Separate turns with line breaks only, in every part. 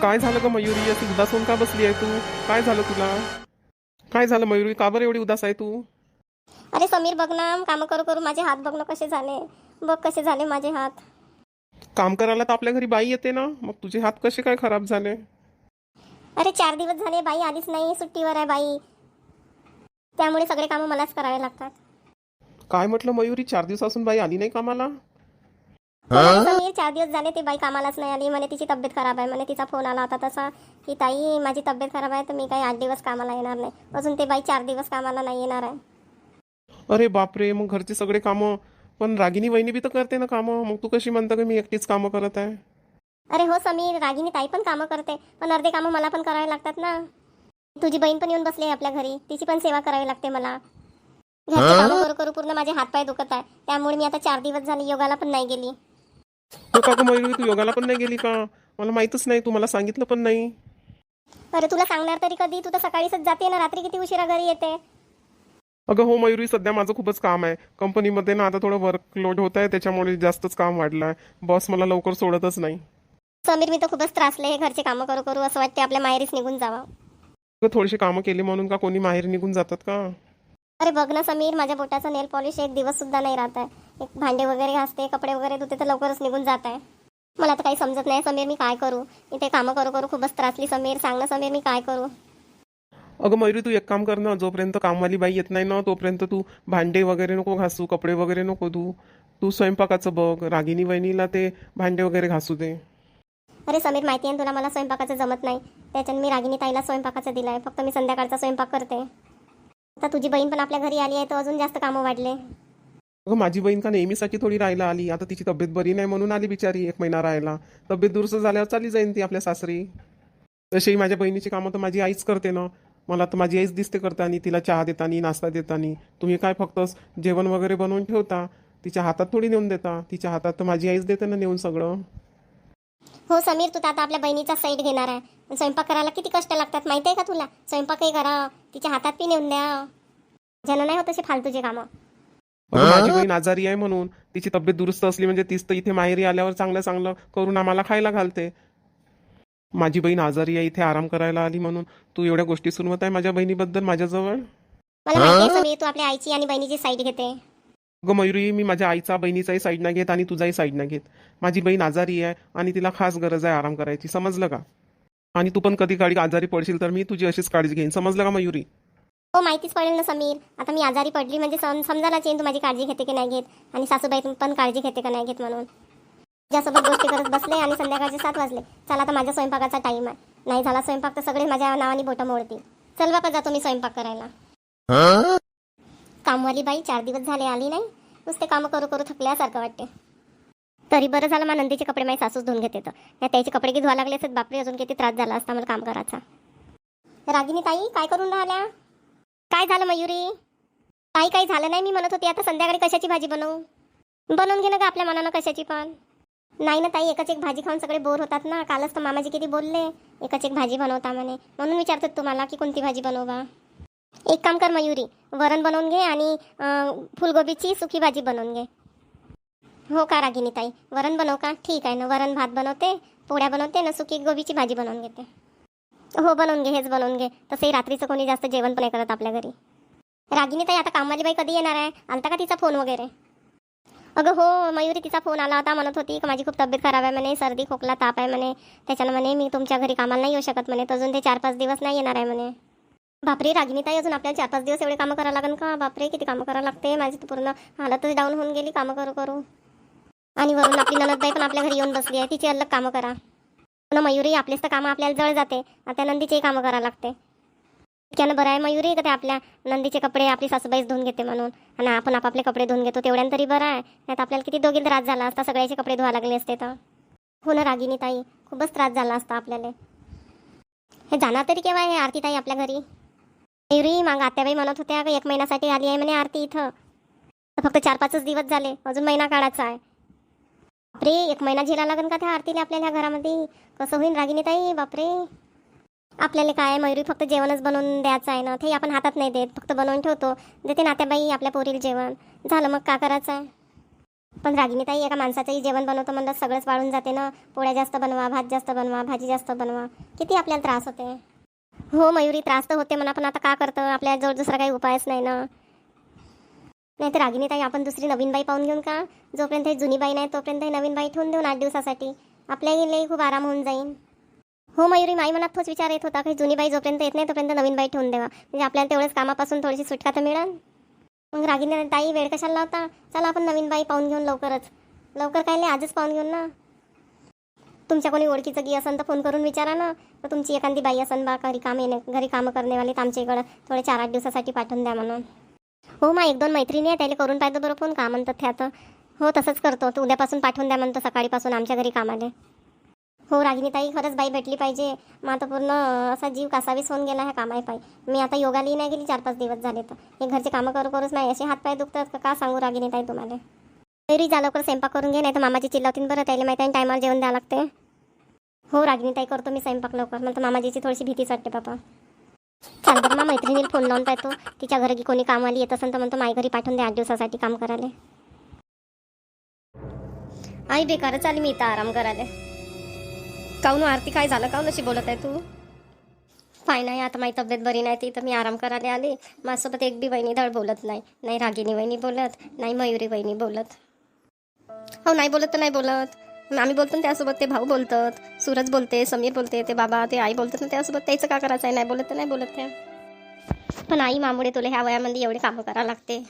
काय झालं ग मयुरी, अशी उदास होऊन का बसली आहे तू? काय झालं तुला? काय झालं मयुरी, का बरं एवढी उदास आहे तू?
अरे समीर बघ ना, काम करू करू माझे हात बघ ना कसे झाले. बघ कसे झाले माझे हात.
काम करायला तर आपल्या घरी बाई येते ना, मग तुझे हात कसे काय खराब झाले?
अरे 4 दिवस झाले बाई आलीच नाही, सुट्टीवर आहे बाई. त्यामुळे सगळे कामं मलाच करावे लागतात.
काय म्हटलं मयुरी, 4 दिवसापासून बाई आली नाही कामाला?
अरे समीर 4 दिवस झाले ते बाई कामालाच नाही आली. म्हणे तिची तब्येत खराब आहे. म्हणे तिचा फोन आला होता तसा की ताई माझी तब्येत खराब आहे तर मी काही 8 दिवस कामाला येणार नाही. अजून ते बाई 4 दिवस कामाला नाही येणार आहे.
अरे बापरे, मग घरचे सगळे कामं पण रागिनी वहिनी बी तर करते ना कामं, मग तू कशी म्हणता की मी एकटीच कामं करत आहे?
अरे हो समीर, रागिनी ताई पण कामं करते, पण अर्धे कामं मला पण करावे लागतात ना. तुझी बहीण पण येऊन बसली आहे आपल्या घरी, तिची पण सेवा करावी लागते मला. घरचे कामं करू करू पूर्ण माझे हातपाय दुखत आहे. त्यामुळे मी आता 4 दिवस झाले योगाला पण नाही गेली.
हो का ग मयुरी, तू योगाला पण नाही गेली का? मला माहीतच नाही, तू मला सांगितलं पण नाही.
अरे तुला सांगणार तरी कधी, तू तर सकाळीच जाते ना, रात्री किती उशिरा घरी येते.
अगं हो मयुरी, सध्या माझं खूपच काम आहे कंपनीमध्ये ना, आता थोडं वर्कलोड होत आहे, त्याच्यामुळे जास्तच काम वाढलं आहे. बॉस मला लवकर सोडतच नाही.
समीर मी तर खूपच त्रासले, हे घरचे कामं करू करू असं वाटते आपल्या माहेरीच निघून जावं.
अगं थोडीशी कामं केली म्हणून का कोणी माहेर निघून जातात का?
अरे बघ ना समीर, माझ्या बोटाचा नेल पॉलिश 1 दिवस सुद्धा नाही राहत आहे. एक भांडे वगैरे घासते, कपडे वगैरे धुते तर लवकरच निघून जात आहे. मला तर काही समजत नाही समीर, मी काय करू. इथे कामं करू करू खूपच त्रासली समीर. सांग ना समीर, मी काय करू.
अगं मयुरी, तू एक काम कर ना, जोपर्यंत कामवाली बाई येत नाही ना तोपर्यंत तू भांडे वगैरे नको घासू, कपडे वगैरे नको धू. तू स्वयंपाकाचं बघ, रागिनी वहिनीला ते भांडे वगैरे घासू दे.
अरे समीर, माहिती आहे तुला मला स्वयंपाकाचं जमत नाही. त्याच्यानं मी रागिनी ताईला स्वयंपाकाचं दिलं आहे. फक्त मी संध्याकाळचा स्वयंपाक करते. आता तुझी बहीण पण आपल्या घरी आली आहे तर अजून जास्त कामं वाढले.
अगं माझी बहीण का नेहमीसाठी थोडी राहायला आली, आता तिची तब्येत बरी नाही म्हणून आली बिचारी 1 महिना राहायला. तब्येत दुरुस्त झाल्यावर चाली जाईन ती आपल्या सासरी. तशी माझ्या बहिणीची कामं तर माझी आईच करते ना. मला तर माझी आईच दिसते करताना, तिला चहा देतानी, नाश्ता देतानी. तुम्ही काय फक्त जेवण वगैरे बनवून ठेवता, तिच्या हातात थोडी नेऊन देता. तिच्या हातात तर माझी आईच देते ना नेऊन सगळं.
हो समीर, तू तर आता आपल्या बहिणीचा साईड घेणार आहे. स्वयंपाक करायला किती कष्ट लागतात माहिती आहे का तुला. स्वयंपाकही करा, तिच्या हातात बी नेऊन द्या. ज्यानं नाही होत असे फालतूचे कामं.
अगं माझी बहीण आजारी आहे म्हणून, तिची तब्येत दुरुस्त असली म्हणजे तीच तर इथे माहेरी आल्यावर चांगलं चांगलं करून आम्हाला खायला घालते. माझी बहीण आजारी आहे, इथे आराम करायला आली म्हणून तू एवढ्या गोष्टी सुनवत आहे माझ्या बहिणीबद्दल माझ्याजवळ?
मला माहिती आहे समीर, तू आपल्या आईची आणि बहिणीची साईड घेते.
अगं मयुरी, मी माझ्या आईचा बहिणीचाही साईड नाही घेत आणि तुझाही साईड नाही घेत. माझी बहीण आजारी आहे आणि तिला खास गरज आहे आराम करायची, समजलं का? आणि तू पण कधी काळी आजारी पडशील तर मी तुझी अशीच काळजी घेईन, समजलं का मयुरी?
हो माहितीच पडेल ना समीर. आता मी आजारी पडली म्हणजे समजायलाच येईन तू माझी काळजी घेते की नाही घेत. आणि सासूबाई पण काळजी घेते का नाही घेत म्हणून. तुझ्यासोबत गोष्टी करत बसले आणि संध्याकाळचे 7 वाजले. चला आता माझ्या स्वयंपाकाचा टाईम आहे. नाही झाला स्वयंपाक तर सगळे माझ्या नावाने बोटं मोडतील. चल बापा जातो मी स्वयंपाक करायला. कामवाली बाई 4 दिवस झाले आली नाही. नुसते कामं करू करू थकल्यासारखं वाटते. तरी बरं झालं माझ्या नंदीचे कपडे माझी सासूच धुवून घेते. तर त्याचे कपडे की धुवा लागले असत बापरे, अजून किती त्रास झाला असता मला काम करायचा. रागिनी ताई काय करून राहिल्या? काय झालं मयुरी? ताई काही झालं नाही, मी म्हणत होती आता संध्याकाळी कशाची भाजी बनवू. बनवून घे ना ग आपल्या मनानं कशाची पण. नाही ना ताई, एकच एक भाजी खाऊन सगळे बोर होतात ना. कालच तर मामाजी किती बोलले, एकच एक भाजी बनवता म्हणे. म्हणून विचारतात तुम्हाला की कोणती भाजी बनववा. एक काम कर मयुरी, वरण बनवून घे आणि फुलगोबीची सुकी भाजी बनवून घे. हो का रागिनी ताई, वरण बनव का? ठीक आहे ना, वरण भात बनवते, पोळ्या बनवते ना, सुकी गोबीची भाजी बनवून घेते. हो बनवून घे, हेच बनवून घे. तसंही रात्रीचं कोणी जास्त जेवण पण नाही करत आपल्या घरी. रागिनी ताई आता कामवाली बाई कधी येणार आहे? आलता का तिचा फोन वगैरे? अगं हो मयुरी, तिचा फोन आला होता. म्हणत होती की माझी खूप तब्येत खराब आहे म्हणे, सर्दी खोकला ताप आहे म्हणे. त्याच्यानं म्हणे मी तुमच्या घरी कामाला नाही येऊ शकत म्हणे. अजून ते 4-5 दिवस नाही येणार आहे म्हणे. बापरे रागिनी ताई, अजून आपल्याला 4-5 दिवस एवढे कामं करावं लागेल का? बापरे किती कामं करावं लागते. माझी तर पूर्ण हालतच डाऊन होऊन गेली कामं करू करू. आणि वरून आपली ननदबाई पण आपल्या घरी येऊन बसली आहे, तिची अलग कामं करा ना मयुरी. आपलेच तर कामं आपल्याला जळ जाते, आता नंदीचेही कामं करावं लागते. इतक्यानं बरं आहे मयुरी का ते आपल्या नंदीचे कपडे आपली सासूबाईच धुवून घेते म्हणून, आणि आपण आपापले कपडे धुवून घेतो तेवढ्यानं तरी बरं आहे. नाही तर आपल्याला किती दोघीला त्रास झाला असता, सगळ्याचे कपडे धुवा लागले असते तर. हो ना रागिनी ताई, खूपच त्रास झाला असता आपल्याला. हे जाणार तरी केव्हा आहे आरती ताई आपल्या घरी? मयुरी मग आत्याबाई म्हणत होत्या का 1 महिन्यासाठी आली आहे म्हणे आरती इथं. तर फक्त 4-5 दिवस झाले, अजून महिना काढायचा आहे. बापरे 1 महिना झेला लागेल का त्या आरतीला आपल्याला घरामध्ये? कसं होईल रागिनी ताई बापरे. आपल्याला काय मयुरी, फक्त जेवणच बनवून द्यायचं आहे ना, ते आपण हातात नाही देत, फक्त बनवून ठेवतो. देते नात्याबाई आपल्या पोरीला जेवण, झालं मग का करायचं आहे. पण रागिनीताई एका माणसाचंही जेवण बनवतं म्हणलं सगळंच वाळून जाते ना. पोळ्या जास्त बनवा, भात जास्त बनवा, भाजी जास्त बनवा, किती आपल्याला त्रास होते. हो मयुरी, त्रास तर होते म्हणा, पण आता का करतं, आपल्याजवळ दुसरा काही उपायच नाही ना. नाही तर रागिनीताई आपण दुसरी नवीन बाई पाहून घेऊन का. जोपर्यंत ही जुनी बाई नाही तोपर्यंत ही नवीन बाई ठेवून देऊन 8 दिवसासाठी, आपल्यालाही खूप आराम होऊन जाईल. हो मयुरी, माई मनात तोच विचार येत होता की जुनी बाई जोपर्यंत येत नाही तोपर्यंत नवीन बाई ठेवून देवा, म्हणजे आपल्याला तेवढंच कामापासून थोडीशी सुटका तर मिळेल. मग रागिनीताई वेळ कशाला लावता, चला आपण नवीन बाई पाहून घेऊन लवकरच. लवकर काय नाही, आजच पाहून घेऊन ना. तुमच्या कोणी ओळखीचं गी असन तर फोन करून विचारा ना. तर तुमची एखादी बाई असन बा घरी कामं करण्यावाली तर आमच्या इकडं थोडे 4-8 दिवसासाठी पाठवून द्या म्हणून. हो मा, 1-2 मैत्रिणी आहे त्याला करून पाहिजे बरं फोन, का म्हणतात त्या तर. हो तसंच करतो, तू उद्यापासून पाठवून द्या म्हणतो सकाळीपासून आमच्या घरी कामाले. हो रागिनीताई, खरंच बाई भेटली पाहिजे. मग आता पूर्ण असा जीव कासावीस होऊन गेला ह्या कामाई पायी. मी आता योगालाही नाही गेली 4-5 दिवस झाले, तर हे घरचे कामं करूच नाही असे हातपाय दुखतात का सांगू रागिनीताई तुम्हाला. तरी जा लवकर स्वयंपाक करून घे, नाही तर मामाची चिल्लावतीन बरं, त्याला माहिती आहे टायमावर जेवण द्यावं लागते. हो रागिनीताई, करतो मी स्वयंपाक लवकर, मला तर मामाजीची थोडीशी भीतीच वाटते बाबा. चाल बरं, मग मैत्रिणीला फोन लावून पाहतो, तिच्या घरी कोणी कामवाली येत असेल तर म्हणतो माई घरी पाठवून द्या 8 दिवसासाठी काम करायला. आई बेकारच आली मी इथं आराम करायला. काऊन आरती, काय झालं, काऊन अशी बोलत आहे तू. काय नाही, आता माझी तब्येत बरी नाही ती तर मी आराम करायला आले. माझ्यासोबत एक बी वहिनी धड बोलत नाही, नाही रागिनी वहिनी बोलत, नाही मयुरी वहिनी बोलत. हो नाही बोलत तर नाही बोलत, आम्ही बोलतो ना त्यासोबत, ते भाऊ बोलतात, सूरज बोलते, समीर बोलते, ते बाबा ते आई बोलतात ना त्यासोबत, त्याचं का करायचं आहे, नाही बोलत तर नाही बोलत त्या. पण आई मामुळे तुला ह्या वयामध्ये एवढे कामं करावं लागते.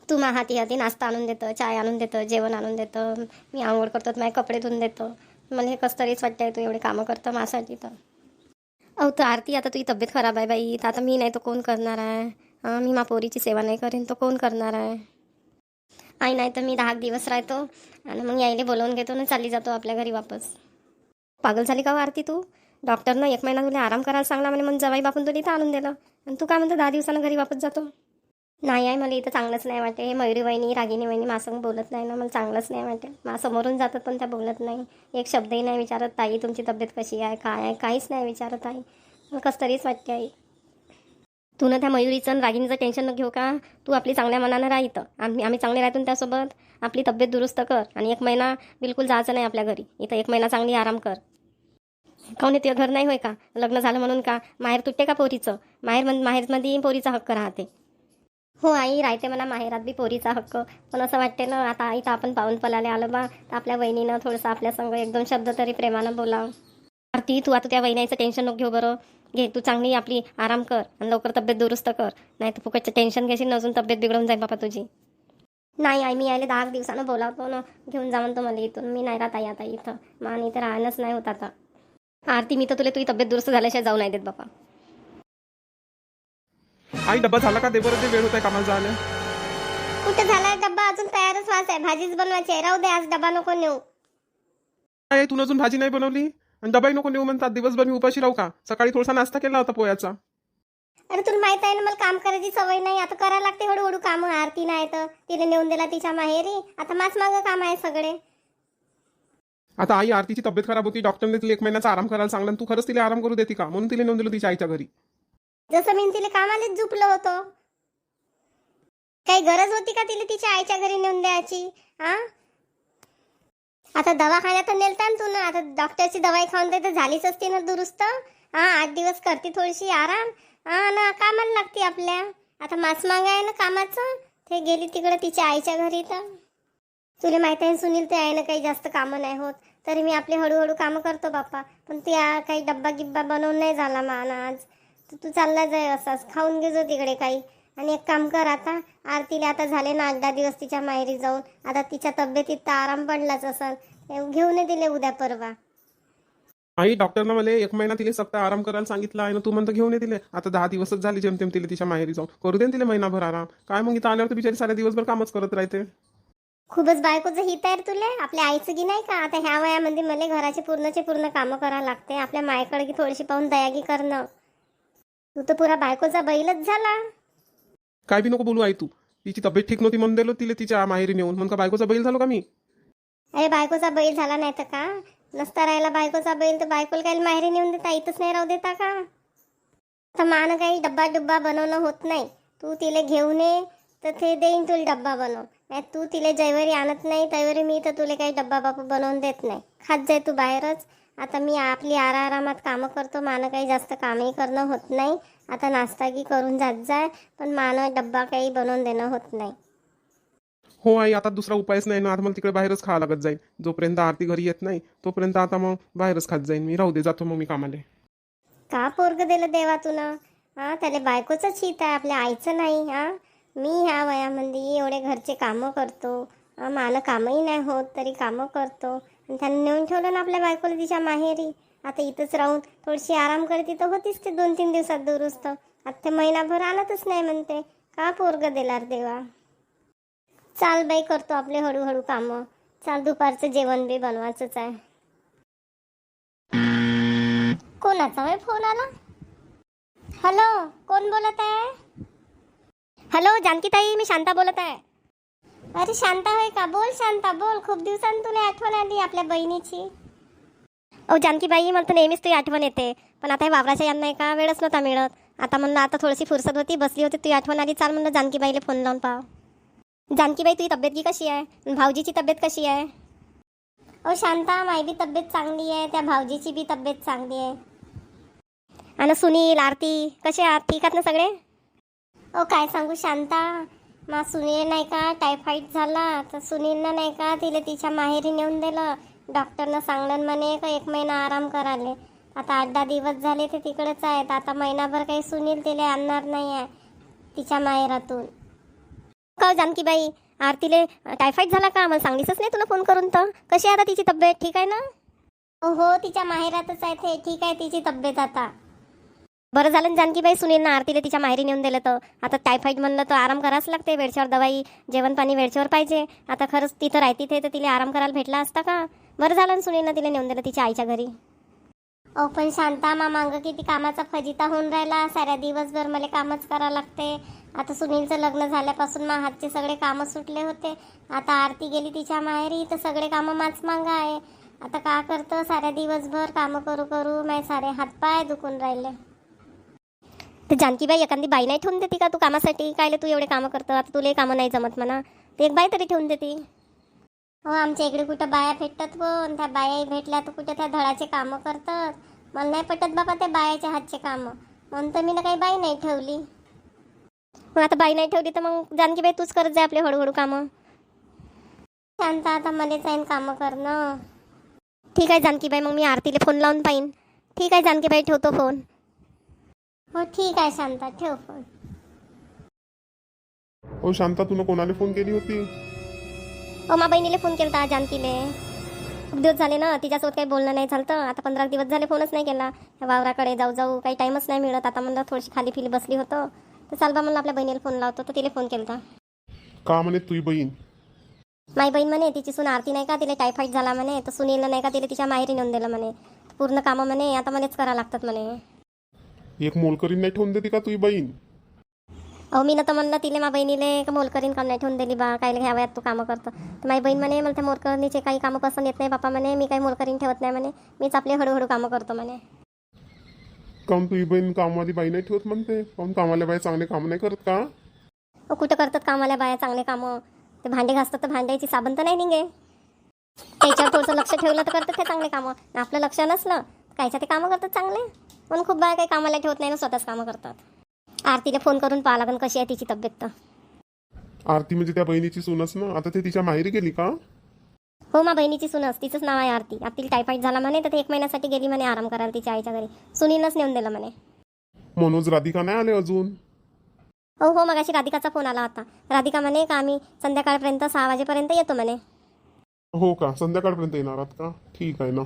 तू मा हाती हाती नाश्ता आणून देतं, चाय आणून देतं, जेवण आणून देतं, मी आंघोळ करतो, माझे कपडे धुवून देतो. मला हे कसं तरीच वाटतंय तू एवढे कामं करतं माझ्यासाठी तर. अहो तर आरती, आता तुझी तब्येत खराब आहे बाई, तर आता मी नाही तर कोण करणार आहे. मी मा पोरीची सेवा नाही करेन तर कोण करणार आहे. आई नाही तर मी 10 दिवस राहतो आणि मग यायला बोलवून घेतो ना चालली जातो आपल्या घरी वापस. पागल झाली का हो आरती तू. डॉक्टरनं 1 महिना तुला आराम करायला सांगला म्हणे, मग जवाई बापून तुला इथं आणून दिलं आणि तू काय म्हणतो 10 दिवसानं घरी वापस जातो. नाही आहे, मला इथं चांगलंच नाही वाटते. हे मयुरी वहिनी रागिनी वहिनी माझ्यासंग बोलत नाही ना, मला चांगलंच नाही वाटते. माझ्यासमोरून जातात पण त्या बोलत नाही, एक शब्दही नाही विचारत. ताई तुमची तब्येत कशी आहे, काय आहे, काहीच नाही विचारत आई. मला कसं तरीच वाटते आई. तू ना त्या मयुरीचं आणि रागिनीचं टेन्शन न घेऊ का. तू आपली चांगल्या मनानं राह इथं, आम्ही चांगले राहतो त्यासोबत. आपली तब्येत दुरुस्त कर आणि 1 महिना बिलकुल जायचं नाही आपल्या घरी. इथं 1 महिना चांगली आराम कर. काऊन ते घर नाही होय का, लग्न झालं म्हणून का माहेर तुटते का पोरीचं. माहेरमध्ये पोरीचा हक्क राहते. हो आई, राहते म्हणा माहेरात बी पोरीचा हक्क, पण असं वाटते ना आता आई तर आपण पाहून पलाले आलं बा, तर आपल्या वहिनीनं थोडंसं आपल्या संग 1-2 शब्द तरी प्रेमानं बोलावं. आरती तू आता त्या वहिनीचं टेन्शन नको घेऊ बरं. घे तू चांगली आपली आराम कर आणि लवकर तब्येत दुरुस्त कर, नाही तर फुकटचं टेन्शन घेशील ना अजून तब्येत बिघडून जाईल बाबा तुझी. नाही आई, मी यायला 10 दिवसानं बोलावतो ना, घेऊन जा म्हणतो मला इथून. मी नाही राहत आई आता इथं, मान इथं राहणंच नाही होत आता. आरती मी तर तुला तुझी तब्येत दुरुस्त झाल्याशिवाय जाऊ नाही देत बाबा.
आई डब्बा झाला का, दे बरं, ते वेळ होत आहे कामाला जायला.
कुठे झालाय डब्बा, अजून तयारच व्हायचा आहे, भाजीच बनवायची आहे. राहू दे, आज डबा नको नेऊ.
काय तू अजून भाजी नाही बनवली आणि डबाही नको नेऊ म्हणतात. दिवसभर मी उपाशी राहू का. सकाळी थोडासा नाश्ता केला होता पोह्याचा.
अरे तुला माहित आहे ना मला काम करायची सवय नाही, आता करायला लागते हळूहळू काम. आरती नाही तर तिला नेऊन दिला तिच्या माहेरी, आता माझ मागं काम आहे सगळे.
आता आई आरतीची तब्येत खराब होती, डॉक्टरने तिला 1 महिन्याचा आराम करायला सांगलं, तू खरंच तिला आराम करू देते का, म्हणून तिला नेऊन दिलं तिच्या आईच्या घरी.
जसं मी तिला कामालाच झुपलो होतो, काही गरज होती का तिला तिच्या आईच्या घरी नेऊन द्यायची. हा आता दवाखान्यात नेलता ना तू ना, आता डॉक्टरची दवाई खाऊन तर झालीच असती ना दुरुस्त. 8 दिवस करते थोडीशी आराम, ना कामाला लागते आपल्या. आता मास माग आहे ना कामाचं, ते गेली तिकडे तिच्या आईच्या घरी. तर तुला माहिती आहे सुनील, ते आहे ना काही जास्त कामं नाही होत, तरी मी आपले हळूहळू कामं करतो बाप्पा. पण त्या काही डब्बा गिब्बा बनवून नाही झाला मान आज. तू चालला जाय असाच, खाऊन घेजो तिकडे काही. आणि एक काम कर, आता आरतीला आता झाले ना 8-10 दिवस तिच्या माहेरी जाऊन, आता तिच्या तब्येतीत तर आराम पडलाच असेल, घेऊन दिले उद्या परवा.
आई डॉक्टरनं मला 1 महिना तिला सक्त आराम करायला सांगितलं आहे ना, तू म्हणतो घेऊन दिले. आता 10 दिवसच झाले जेमतेम तिला तिच्या माहेरी जाऊन, करू दे तिला महिनाभर आराम. काय मग इथं आल्यावर तर बिचारी साऱ्या दिवसभर कामच करत राहते.
खूपच बायकोचं हित आहे तुला, आपल्या आईचं की नाही का. आता ह्या वयामध्ये मला घराचे पूर्णचे पूर्ण कामं करावं लागते. आपल्या मायकडे की थोडीशी पाहून दयागी करणं. तू तर पुरा बायकोचा बैलच झाला.
काय बी नको बोलू आई तू. तिची तब्येत ठीक नव्हती म्हणून दिलो तिला तिच्या माहेरी नेऊन, म्हणून का बायकोचा बैल झालो का मी.
अरे बायकोचा बैल झाला नाही तर का, नसता राहिला बायकोचा बैल तर बायकोला काही माहेरी नेऊन देता, इथंच नाही राहू देता का. तर मान काही डब्बा बनवणं होत नाही, तू तिला घेऊन ये तर ते देईन तुला डब्बा बनव. नाही तू तिला जयवरी आणत नाही त्यावेळी मी तर तुला काही डब्बा बापू बनवून देत नाही. खात जाय तू बाहेरच. आता मी आपली आरामात कामं करतो, मानं काही जास्त कामही करणं होत नाही. आता नाश्ता की करून जात जाय, पण मानं डब्बा काही बनवून देणं होत नाही.
हो आई, आता दुसरा उपायच नाही ना. आता मला तिकडे बाहेरच खावं लागत जाईल. जोपर्यंत आरती घरी येत नाही तोपर्यंत आता मग बाहेरच खात जाईन मी. राहू दे, जातो मग मी कामाला.
का पोरग दिलं देवा तुला? हा, त्याला बायकोचंच हित आहे, आपल्या आईचं नाही. हा, मी ह्या वयामध्ये एवढे घरचे कामं करतो, मानं कामही नाही होत तरी कामं करतो, आणि त्यानं नेऊन ठेवलं ना आपल्या बायकोला तिच्या माहेरी. आता इथंच राहून थोडीशी आराम करते तर होतीच ते 2-3 दिवसात दुरुस्त. आता ते महिनाभर आणतच नाही म्हणते. का पोरग दिलार देवा? चाल बाई, करतो आपले हळूहळू कामं. चाल, दुपारचं जेवण बी बनवायचंच आहे. कोणाचा होय फोन आला? हॅलो, कोण बोलत आहे? हॅलो जानकीताई, मी शांता बोलत आहे. अरे शांता होय का? बोल शांता बोल. खूप दिवसांनी तुला आठवण आली आपल्या बहिणीची. ओ जानकीबाई, मला तर नेहमीच तुझी आठवण येते, पण आता हे वावराच्या यांना नाही का वेळच नव्हता मिळत. आता म्हणलं आता थोडीशी फुरसत होती, बसली होती, तुझी आठवण आली. चाल म्हणलं जानकीबाईला फोन लावून पाहा. जानकीबाई, तुझी तब्येत की कशी आहे? भाऊजीची तब्येत कशी आहे? ओ शांता, माझी बी तब्येत चांगली आहे, त्या भाऊजीची बी तब्येत चांगली आहे. आणि सुनील, आरती कसे आहात? ठीक आहात ना सगळे? ओ काय सांगू शांता, मग सुनील नाही का टायफॉईड झाला, तर सुनीलनं नाही का तिला तिच्या माहेरी नेऊन दिलं. डॉक्टरनं सांगलं म्हणे का 1 महिना आराम कराले. आता 8-10 दिवस झाले ते तिकडेच आहेत. आता महिनाभर काही सुनील तिला आणणार नाही आहे तिच्या माहेरातून. का जानकीबाई, आरतीले टायफॉईड झाला का? मला सांगलीसच नाही तुला फोन करून. तर कशी आहे आता तिची तब्येत? ठीक आहे ना? हो, तिच्या माहेरातच आहे ते. ठीक आहे तिची तब्येत आता. बरं झालं जानकीबाई, सुनीलनं आरतीला तिच्या माहेरी नेऊन दिलं. तर आता टायफॉईड म्हणलं तर आराम करावंच लागते. वेळच्यावर दवाई, जेवण पाणी वेळच्यावर पाहिजे. आता खरंच तिथं राहती ते तर तिला आराम करायला भेटला असता का? बरं झालं ना सुनीलनं तिला नेऊन दिलं तिच्या आईच्या घरी. ओ पण शांता, मांग किती कामाचा फजिता होऊन राहिला. साऱ्या दिवसभर मला कामच करावं लागते. आता सुनीलचं लग्न झाल्यापासून मग हातचे सगळे कामं सुटले होते. आता आरती गेली तिच्या माहेरी तर सगळे कामं माच मागं आहे. आता का करतं, साऱ्या दिवसभर कामं करू करू माझे सारे हातपाय दुखून राहिले. तर जानकीबाई, एखादी बाई नाही ठेवून देते का तू कामासाठी? कायले तू एवढे कामं करतं? आता तुला कामं नाही जमत म्हणा, ते एक बाई तरी ठेवून देते. हो, आमच्या इकडे कुठं बाया भेटतात पण त्या बायाही भेटल्या तर कुठं त्या धडाचे कामं करतात. मला नाही पटत बाबा त्या बायाच्या हातचे कामं, म्हणून तर मी ना काही बाई नाही ठेवली. मग आता बाई नाही ठेवली तर मग जानकीबाई तूच करत जाय आपले हळूहळू कामं. शांत, आता मलाच आहे कामं करणं. ठीक आहे जानकीबाई, मग मी आरतीला फोन लावून पाहीन. ठीक आहे जानकीबाई, ठेवतो फोन. हो ठीक आहे शांता, ठेव फोन.
हो शांता, तुला कोणाला फोन केली होती?
हो, मा बहिणीला फोन केला जानकीले. खूप दिवस झाले ना तिच्यासोबत काही बोलणं नाही झालं. आता 15 दिवस झाले फोनच नाही केला. वावराकडे जाऊ जाऊ काही टाईमच नाही मिळत. आता म्हणलं थोडीशी खाली फिली बसली होतं तर चाल बा म्हणलं आपल्या बहिणीला फोन लावतो, तर तिला फोन केला.
का म्हणे तुझी बहीण?
माई बहीण म्हणे तिची सून आरती नाही का तिला टायफॉईड झाला म्हणे, तर सुनीलनं नाही का तिला तिच्या माहेरी नेऊन दिलं म्हणे. पूर्ण कामं म्हणे आता मलाच करावं लागतात म्हणे.
एक मोलकरीन नाही ठेवून देते का तुझी बहीण?
अहो मी ना तर म्हणलं तिला मा बहिणीले का मोलकरीन काम नाही ठेवून दिली बा, कायले ह्या वयात तू कामं करतो. तर माझी बहीण म्हणे मला त्या मोलकरणीचे काही कामं पसंत येत नाही बापा म्हणे, मी काही मोलकरीन ठेवत नाही म्हणे, मीच आपले हळूहळू कामं करतो म्हणे.
काऊन तुझी बहीण कामवाली बाई नाही ठेवत म्हणते? काऊन कामाला बाई चांगले काम नाही करत का?
कुठं करतात कामाला बाया चांगले कामं? ते भांडे घासतात तर भांड्याची साबण तर नाही निघे. त्याच्यावर थोडंसं लक्ष ठेवलं तर करतात ते चांगले कामं. आपलं लक्ष नसलं कायच्या ते कामं करतात चांगले. पण खूप बाया काही कामाला ठेवत नाही ना, स्वतःच कामं करतात. आरतीला फोन करून पाहा लागन कशी आहे तिची तब्येत. तर
आरती म्हणजे त्या बहिणीची सूनच ना? आता ते तिच्या माहेरी गेली का?
हो, मा बहिणीची सूनच, तिचंच नाव आहे आरती. आपली टायफॉईड झाला म्हणे तर ते 1 महिन्यासाठी गेली म्हणे आराम करायला तिच्या आईच्या घरी. सुनीलनंच नेऊन दिलं म्हणे.
मनोज राधिका नाही आले अजून?
हो हो, मगाशी राधिकाचा फोन आला होता. राधिका म्हणे का आम्ही संध्याकाळपर्यंत 6 वाजेपर्यंत येतो म्हणे.
हो का, संध्याकाळपर्यंत येणार आहात का? ठीक आहे ना.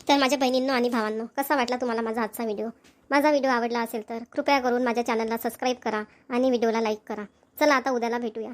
तर माझ्या बहिणींनो आणि भावांनो, कसा वाटला तुम्हाला माझा आजचा व्हिडिओ? माझा व्हिडिओ आवडला असेल तर कृपया करून माझ्या चॅनलला सबस्क्राईब करा आणि व्हिडिओला लाईक करा. चला आता उद्याला भेटूया.